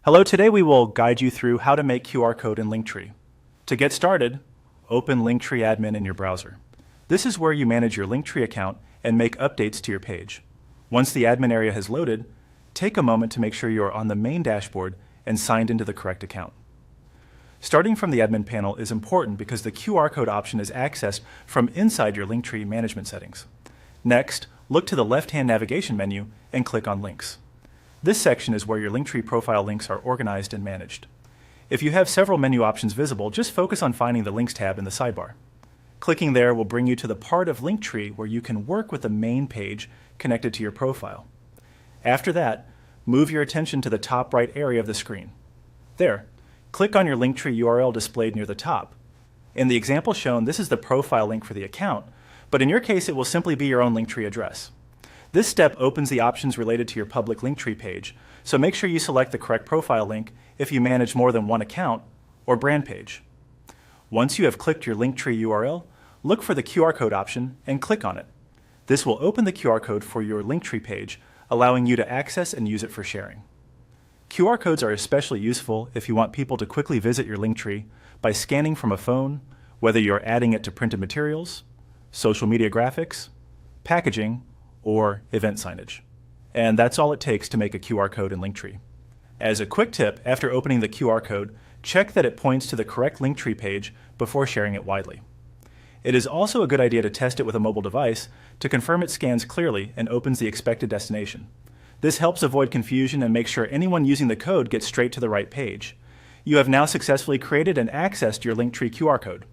Hello, today we will guide you through how to make QR code in Linktree. To get started, open Linktree Admin in your browser. This is where you manage your Linktree account and make updates to your page. Once the admin area has loaded, take a moment to make sure you are on the main dashboard and signed into the correct account. Starting from the admin panel is important because the QR code option is accessed from inside your Linktree management settings. Next, look to the left-hand navigation menu and click on Links. This section is where your Linktree profile links are organized and managed. If you have several menu options visible, just focus on finding the Links tab in the sidebar. Clicking there will bring you to the part of Linktree where you can work with the main page connected to your profile. After that, move your attention to the top right area of the screen. There, click on your Linktree URL displayed near the top. In the example shown, this is the profile link for the account, but in your case it will simply be your own Linktree address. This step opens the options related to your public Linktree page, so make sure you select the correct profile link if you manage more than one account or brand page. Once you have clicked your Linktree URL, look for the QR code option and click on it. This will open the QR code for your Linktree page, allowing you to access and use it for sharing. QR codes are especially useful if you want people to quickly visit your Linktree by scanning from a phone, whether you're adding it to printed materials, social media graphics, packaging, or event signage. And that's all it takes to make a QR code in Linktree. As a quick tip, after opening the QR code, check that it points to the correct Linktree page before sharing it widely. It is also a good idea to test it with a mobile device to confirm it scans clearly and opens the expected destination. This helps avoid confusion and makes sure anyone using the code gets straight to the right page. You have now successfully created and accessed your Linktree QR code.